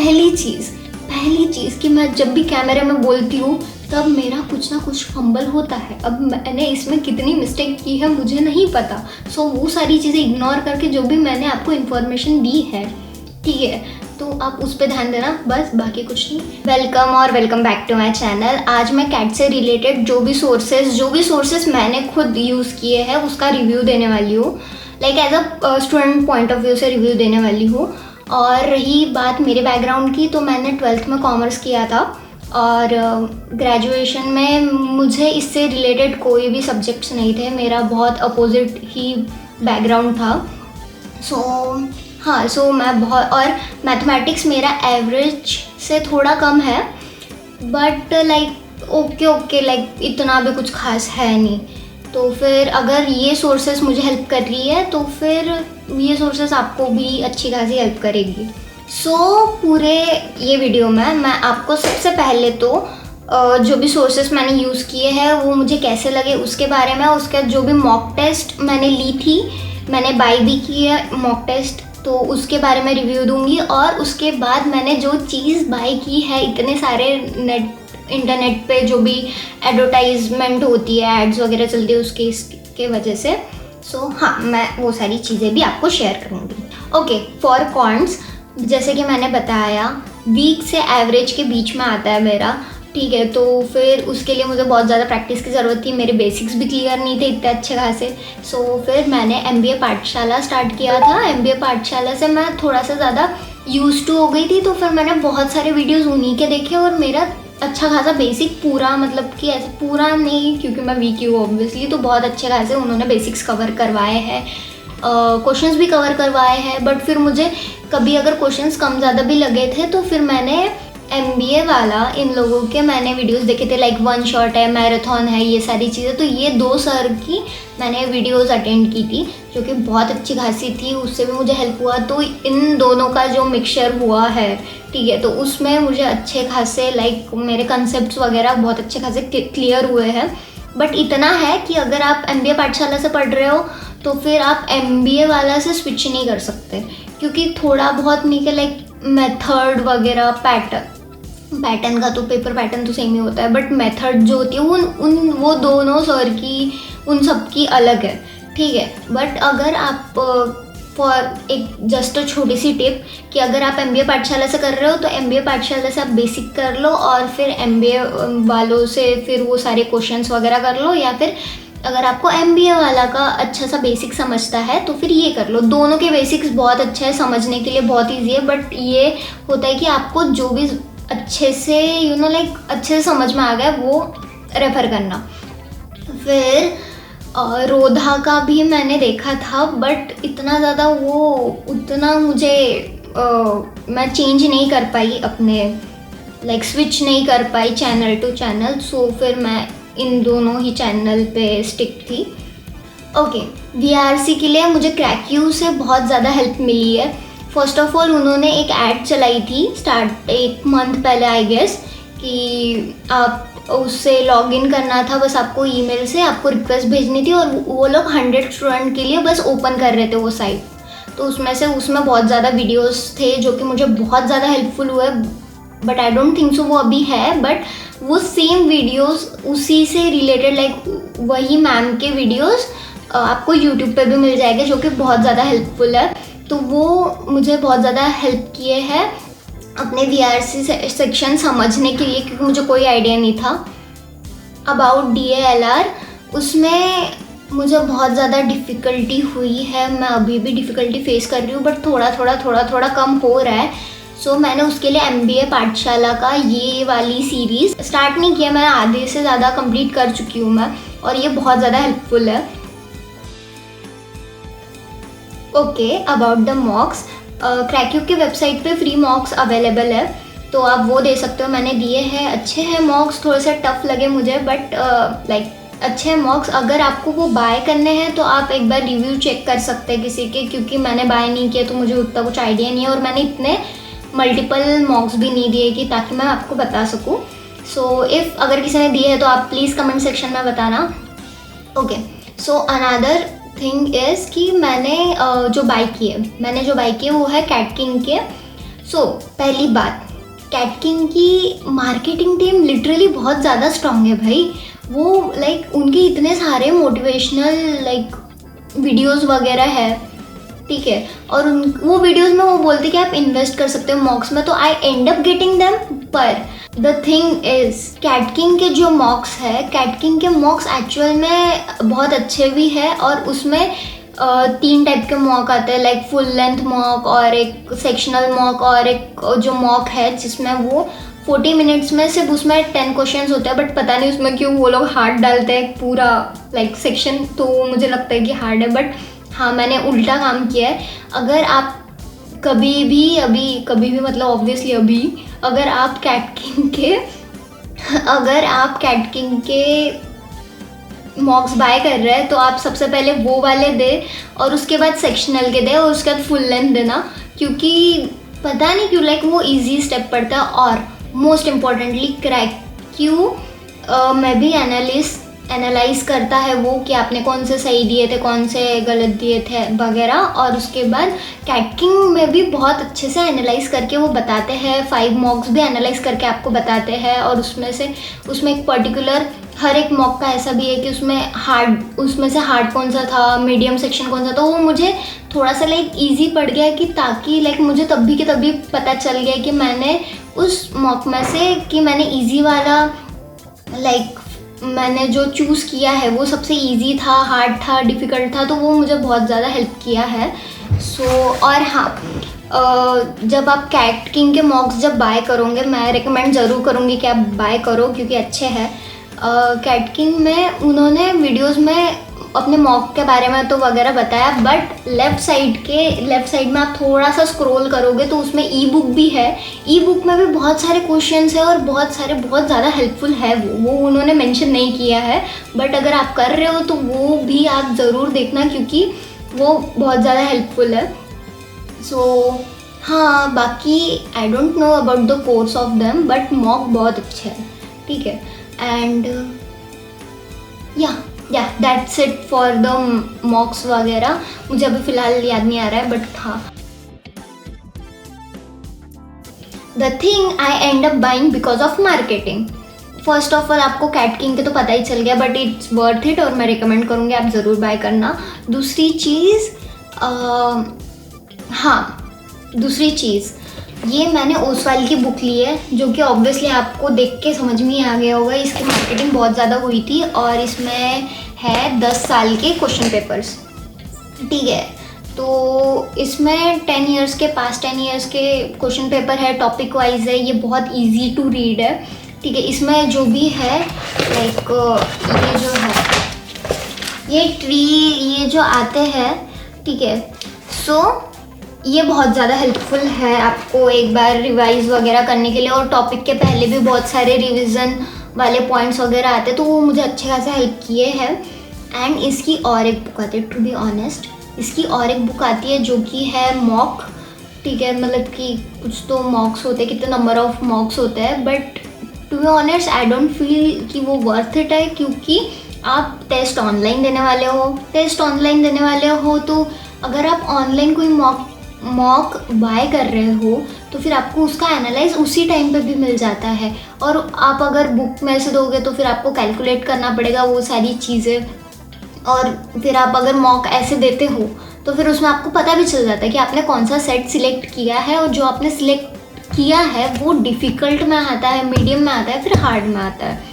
पहली चीज़ कि मैं जब भी कैमरे में बोलती हूँ तब मेरा कुछ ना कुछ फंबल होता है। अब मैंने इसमें कितनी मिस्टेक की है मुझे नहीं पता। सो वो सारी चीज़ें इग्नोर करके जो भी मैंने आपको इन्फॉर्मेशन दी है, ठीक है, तो आप उस पर ध्यान देना, बस, बाकी कुछ नहीं। Welcome back to my channel. आज मैं कैट से रिलेटेड जो भी सोर्सेस मैंने खुद यूज़ किए हैं उसका रिव्यू देने वाली हूँ, like as a student point of view से रिव्यू देने वाली हूँ। और रही बात मेरे बैकग्राउंड की, तो मैंने 12th में कॉमर्स किया था और ग्रेजुएशन में मुझे इससे रिलेटेड कोई भी सब्जेक्ट्स नहीं थे, मेरा बहुत अपोजिट ही बैकग्राउंड था। सो मैं बहुत, और मैथमेटिक्स मेरा एवरेज से थोड़ा कम है, बट लाइक ओके लाइक इतना भी कुछ खास है नहीं। तो फिर अगर ये सोर्सेस मुझे हेल्प कर रही है तो फिर ये सोर्सेस आपको भी अच्छी खासी हेल्प करेगी। पूरे ये वीडियो में मैं आपको सबसे पहले तो जो भी सोर्सेस मैंने यूज़ किए हैं वो मुझे कैसे लगे उसके बारे में, उसके जो भी मॉक टेस्ट मैंने ली थी, मैंने बाय भी की है मॉक टेस्ट, तो उसके बारे में रिव्यू दूंगी। और उसके बाद मैंने जो चीज़ बाय की है, इतने सारे इंटरनेट पे जो भी एडवर्टाइजमेंट होती है, एड्स वगैरह चलती है उसके वजह से, हाँ, मैं वो सारी चीज़ें भी आपको शेयर करूँगी। ओके, फॉर कॉन्स, जैसे कि मैंने बताया, वीक से एवरेज के बीच में आता है मेरा, ठीक है। तो फिर उसके लिए मुझे बहुत ज़्यादा प्रैक्टिस की ज़रूरत थी, मेरे बेसिक्स भी क्लियर नहीं थे इतने अच्छे खासे। फिर मैंने MBA पाठशाला स्टार्ट किया था। MBA पाठशाला से मैं थोड़ा सा ज़्यादा यूज टू हो गई थी, तो फिर मैंने बहुत सारे वीडियोज़ उन्हीं के देखे और मेरा अच्छा खासा बेसिक पूरा, मतलब कि ऐसे पूरा नहीं क्योंकि मैं वीक ही हूँ ऑब्वियसली, तो बहुत अच्छे खासे उन्होंने बेसिक्स कवर करवाए हैं, क्वेश्चंस भी कवर करवाए हैं। बट फिर मुझे कभी अगर क्वेश्चंस कम ज़्यादा भी लगे थे तो फिर मैंने MBA वाला इन लोगों के मैंने वीडियोस देखे थे, लाइक वन शॉट है, मैराथन है, ये सारी चीज़ें। तो ये 2 सर की मैंने वीडियोस अटेंड की थी जो कि बहुत अच्छी खासी थी, उससे भी मुझे हेल्प हुआ। तो इन दोनों का जो मिक्सचर हुआ है, ठीक है, तो उसमें मुझे अच्छे खासे लाइक मेरे कंसेप्ट वगैरह बहुत अच्छे खासे क्लियर हुए हैं। बट इतना है कि अगर आप MBA पाठशाला से पढ़ रहे हो तो फिर आप MBA वाला से स्विच नहीं कर सकते, क्योंकि थोड़ा बहुत नहीं कि लाइक मेथड वगैरह, पैटर्न का तो पेपर पैटर्न तो सेम ही होता है, बट मेथड जो होती है वो दोनों सर की, उन सब की अलग है, ठीक है। बट अगर आप फॉर एक जस्ट छोटी सी टिप कि अगर आप MBA पाठशाला से कर रहे हो तो MBA पाठशाला से आप बेसिक कर लो और फिर MBA वालों से फिर वो सारे क्वेश्चंस वगैरह कर लो, या फिर अगर आपको MBA वाला का अच्छा सा बेसिक समझता है तो फिर ये कर लो। दोनों के बेसिक्स बहुत अच्छा है, समझने के लिए बहुत ईजी है, बट ये होता है कि आपको जो भी अच्छे से लाइक अच्छे से समझ में आ गया वो रेफर करना। फिर रोधा का भी मैंने देखा था, बट इतना ज़्यादा उतना मुझे मैं चेंज नहीं कर पाई अपने, लाइक स्विच नहीं कर पाई चैनल टू चैनल। फिर मैं इन दोनों ही चैनल पे स्टिक थी। ओके, VRC के लिए मुझे क्रैक्यू से बहुत ज़्यादा हेल्प मिली है। फर्स्ट ऑफ ऑल उन्होंने एक ऐड चलाई थी एक मंथ पहले आई गेस, कि आप उससे लॉगिन करना था, बस आपको ईमेल से आपको रिक्वेस्ट भेजनी थी, और वो लोग 100 स्टूडेंट के लिए बस ओपन कर रहे थे वो साइट। तो उसमें बहुत ज़्यादा वीडियोस थे जो कि मुझे बहुत ज़्यादा हेल्पफुल हुए, but I don't think so वो अभी है। बट वो सेम वीडियोस उसी से रिलेटेड, लाइक वही मैम के वीडियोस आपको यूट्यूब पे भी मिल जाएंगे जो कि बहुत ज़्यादा हेल्पफुल है। तो वो मुझे बहुत ज़्यादा हेल्प किए हैं अपने VRC सेक्शन समझने के लिए, क्योंकि मुझे कोई आइडिया नहीं था अबाउट DALR। उसमें मुझे बहुत ज़्यादा डिफ़िकल्टी हुई है, मैं अभी भी डिफ़िकल्टी फेस कर रही हूँ, बट थोड़ा कम हो रहा है। मैंने उसके लिए MBA पाठशाला का ये वाली सीरीज़ स्टार्ट नहीं किया, मैं आधे से ज़्यादा कंप्लीट कर चुकी हूँ मैं, और ये बहुत ज़्यादा हेल्पफुल है। ओके, अबाउट द मॉक्स, क्रैक्यू की वेबसाइट पे फ्री मॉक्स अवेलेबल है, तो आप वो दे सकते हो। मैंने दिए हैं, अच्छे हैं मॉक्स, थोड़े से टफ लगे मुझे, बट लाइक अच्छे हैं मॉक्स। अगर आपको वो बाय करने हैं तो आप एक बार रिव्यू चेक कर सकते हैं किसी के, क्योंकि मैंने बाय नहीं किया तो मुझे उतना कुछ आइडिया नहीं है, और मैंने इतने मल्टीपल मॉक्स भी नहीं दिए कि ताकि मैं आपको बता सकूँ। इफ़ अगर किसी ने दिए हैं तो आप प्लीज़ कमेंट सेक्शन में बताना। ओके, अनदर थिंग इज़ कि मैंने जो बाय किए वो है कैट किंग के। सो पहली बात, कैट किंग की मार्केटिंग टीम लिटरली बहुत ज़्यादा स्ट्रांग है भाई। वो लाइक उनके इतने सारे मोटिवेशनल लाइक वीडियोस वगैरह है, ठीक है, और वो वीडियोस में वो बोलते कि आप इन्वेस्ट कर सकते हो मॉक्स में, तो I end up getting them. पर the thing is CAT king के जो मॉक्स है, कैट किंग के मॉक्स एक्चुअल में बहुत अच्छे भी है, और उसमें 3 टाइप के मॉक आते हैं, लाइक फुल लेंथ मॉक और एक सेक्शनल मॉक और एक जो मॉक है जिसमें वो 40 मिनट्स में सिर्फ उसमें 10 क्वेश्चंस होते हैं, बट पता नहीं उसमें क्यों वो लोग हार्ड डालते हैं पूरा लाइक सेक्शन, तो मुझे लगता है कि हार्ड है। बट हाँ, मैंने उल्टा काम किया है। अगर आप कभी भी मतलब ऑब्वियसली अभी अगर आप कैट किंग के मॉक्स बाय कर रहे हैं तो आप सबसे पहले वो वाले दे और उसके बाद सेक्शनल के दे और उसके बाद फुल लेंथ देना, क्योंकि पता नहीं क्यों लाइक वो इजी स्टेप पड़ता है। और मोस्ट इम्पॉर्टेंटली क्रैक क्यू मैं भी एनालाइज करता है वो कि आपने कौन से सही दिए थे, कौन से गलत दिए थे वगैरह, और उसके बाद कैट किंग में भी बहुत अच्छे से एनालाइज करके वो बताते हैं। 5 मॉक्स भी एनालाइज करके आपको बताते हैं, और उसमें एक पर्टिकुलर हर एक मॉक का ऐसा भी है कि उसमें से हार्ड कौन सा था, मीडियम सेक्शन कौन सा, तो वो मुझे थोड़ा सा लाइक ईजी पड़ गया कि ताकि लाइक मुझे तभी के तभी पता चल गया कि मैंने उस मॉक में से कि मैंने ईजी वाला लाइक मैंने जो चूज़ किया है वो सबसे ईजी था, हार्ड था, डिफ़िकल्ट था, तो वो मुझे बहुत ज़्यादा हेल्प किया है। और हाँ, जब आप कैट किंग के मॉक्स जब बाय करोगे, मैं रिकमेंड ज़रूर करूँगी कि आप बाय करो क्योंकि अच्छे हैं। कैट किंग में उन्होंने वीडियोस में अपने मॉक के बारे में तो वगैरह बताया, बट लेफ़्ट साइड में आप थोड़ा सा स्क्रॉल करोगे तो उसमें ई बुक भी है। ई बुक में भी बहुत सारे क्वेश्चंस है और बहुत ज़्यादा हेल्पफुल है। वो उन्होंने मेंशन नहीं किया है, बट अगर आप कर रहे हो तो वो भी आप ज़रूर देखना क्योंकि वो बहुत ज़्यादा हेल्पफुल है। हाँ, बाकी I don't know about the course of them, but mock बहुत अच्छे है, ठीक है। एंड या दैट्स इट फॉर द मॉक्स वगैरह। मुझे अभी फ़िलहाल याद नहीं आ रहा है, बट हाँ, the thing I end up buying because of marketing. First of all आपको कैट किंग के तो पता ही चल गया, बट इट्स वर्थ इट और मैं रिकमेंड करूँगी आप ज़रूर बाय करना। दूसरी चीज़ ये मैंने ओसवाल की बुक ली है, जो कि ऑब्वियसली आपको देख के समझ में ही आ गया होगा। इसकी मार्केटिंग बहुत ज़्यादा हुई थी और इसमें है 10 साल के क्वेश्चन पेपर्स, ठीक है। तो इसमें 10 इयर्स के क्वेश्चन पेपर है, टॉपिक वाइज है, ये बहुत इजी टू रीड है, ठीक है। इसमें जो भी है लाइक ये जो है ये ट्री ये जो आते हैं, ठीक है। ये बहुत ज़्यादा हेल्पफुल है आपको एक बार रिवाइज वगैरह करने के लिए, और टॉपिक के पहले भी बहुत सारे रिवीजन वाले पॉइंट्स वगैरह आते हैं, तो वो मुझे अच्छे खासे हेल्प किए हैं। एंड इसकी और एक बुक आती है, टू बी ऑनेस्ट इसकी और एक बुक आती है जो कि है मॉक, ठीक है। मतलब कि कुछ तो मॉक्स होते हैं, कितने नंबर ऑफ मॉक्स होते हैं, but to be honest I don't feel कि वो वर्थ इट है, क्योंकि आप टेस्ट ऑनलाइन देने वाले हो तो अगर आप ऑनलाइन कोई मॉक बाय कर रहे हो तो फिर आपको उसका एनालाइज उसी टाइम पे भी मिल जाता है, और आप अगर बुक में से दोगे तो फिर आपको कैलकुलेट करना पड़ेगा वो सारी चीज़ें, और फिर आप अगर मॉक ऐसे देते हो तो फिर उसमें आपको पता भी चल जाता है कि आपने कौन सा सेट सिलेक्ट किया है, और जो आपने सिलेक्ट किया है वो डिफ़िकल्ट में आता है, मीडियम में आता है, फिर हार्ड में आता है।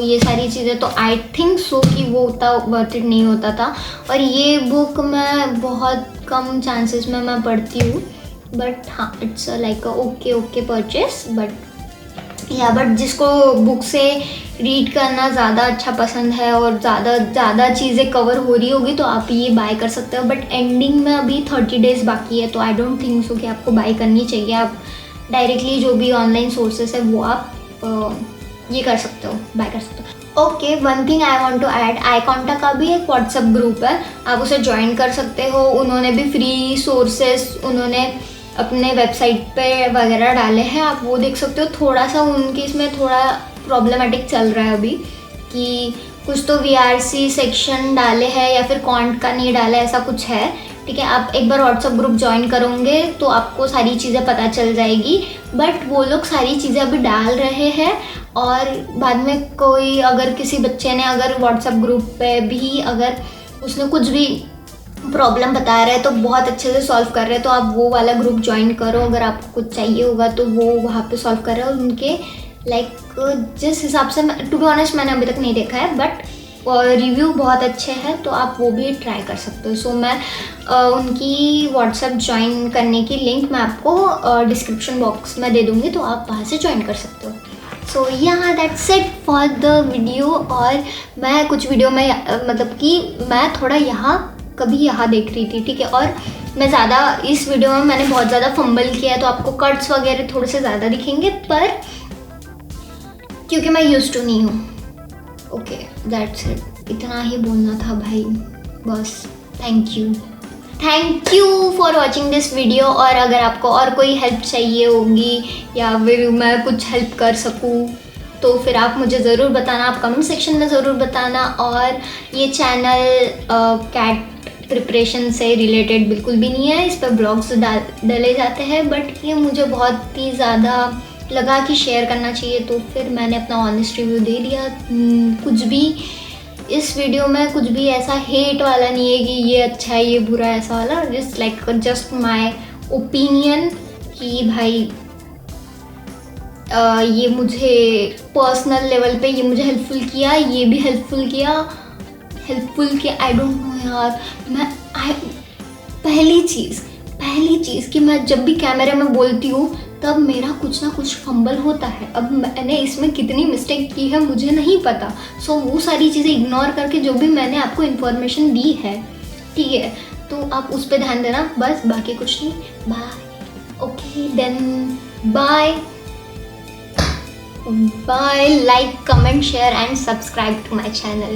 ये सारी चीज़ें तो आई थिंक कि वो उतना वर्थ इट नहीं होता था। और ये बुक मैं बहुत कम चांसेस में मैं पढ़ती हूँ, बट हाँ it's like okay purchase. But जिसको बुक से रीड करना ज़्यादा अच्छा पसंद है और ज़्यादा चीज़ें कवर हो रही होगी तो आप ये बाय कर सकते हो, बट एंडिंग में अभी 30 डेज़ बाकी है, तो आई डोंट थिंक सो कि आपको बाय करनी चाहिए। आप डायरेक्टली जो भी ऑनलाइन सोर्सेस है वो आप ये कर सकते हो, बाय कर सकते हो। Okay, one thing I want to add, iConta का भी एक व्हाट्सएप ग्रुप है, आप उसे ज्वाइन कर सकते हो। उन्होंने भी फ्री सोर्सेस उन्होंने अपने वेबसाइट पे वगैरह डाले हैं, आप वो देख सकते हो। थोड़ा सा उनके इसमें थोड़ा प्रॉब्लमेटिक चल रहा है अभी कि कुछ तो VRC सेक्शन डाले हैं या फिर कॉन्ट का नहीं डाला, ऐसा कुछ है, ठीक है। आप एक बार व्हाट्सएप ग्रुप ज्वाइन करोगे तो आपको सारी चीज़ें पता चल जाएगी, बट वो लोग सारी चीज़ें अभी डाल रहे हैं, और बाद में कोई अगर किसी बच्चे ने अगर व्हाट्सएप ग्रुप पे भी अगर उसने कुछ भी प्रॉब्लम बता रहा है तो बहुत अच्छे से सॉल्व कर रहे हैं, तो आप वो वाला ग्रुप ज्वाइन करो। अगर आपको कुछ चाहिए होगा तो वो वहाँ पे सॉल्व कर रहे हैं, और उनके लाइक जिस हिसाब से, टू बी ऑनेस्ट मैंने अभी तक नहीं देखा है, बट रिव्यू बहुत अच्छे हैं, तो आप वो भी ट्राई कर सकते हो। सो मैं उनकी व्हाट्सएप ज्वाइन करने की लिंक मैं आपको डिस्क्रिप्शन बॉक्स में दे दूँगी, तो आप वहाँ से ज्वाइन कर सकते हो। सो यहाँ that's it for the video. और मैं कुछ वीडियो में मतलब कि मैं थोड़ा यहाँ कभी यहाँ देख रही थी, ठीक है, और मैं ज़्यादा इस वीडियो में मैंने बहुत ज़्यादा फंबल किया है, तो आपको कट्स वगैरह थोड़े से ज़्यादा दिखेंगे, पर क्योंकि मैं यूज्ड टू नहीं हूँ। ओके दैट्स इट, इतना ही बोलना था भाई, बस। Thank you for watching this video. और अगर आपको और कोई हेल्प चाहिए होगी या फिर मैं कुछ हेल्प कर सकूँ तो फिर आप मुझे ज़रूर बताना, आप कमेंट सेक्शन में ज़रूर बताना। और ये चैनल कैट प्रिपरेशन से रिलेटेड बिल्कुल भी नहीं है, इस पर ब्लॉग्स डाले जाते हैं, बट ये मुझे बहुत ही ज़्यादा लगा कि शेयर करना चाहिए, तो फिर मैंने अपना ऑनेस्ट रिव्यू दे दिया। कुछ भी इस वीडियो में कुछ भी ऐसा हेट वाला नहीं है कि ये अच्छा है ये बुरा है, ऐसा वाला, जस्ट माय ओपिनियन कि भाई ये मुझे पर्सनल लेवल पे ये मुझे हेल्पफुल किया, ये भी हेल्पफुल किया आई डोंट नो यार। पहली चीज़ कि मैं जब भी कैमरे में बोलती हूँ तब मेरा कुछ ना कुछ फंबल होता है। अब मैंने इसमें कितनी मिस्टेक की है मुझे नहीं पता, सो वो सारी चीज़ें इग्नोर करके जो भी मैंने आपको इन्फॉर्मेशन दी है, ठीक है, तो आप उस पर ध्यान देना, बस, बाकी कुछ नहीं। Bye. Okay then bye. Like, comment, share and subscribe to my channel.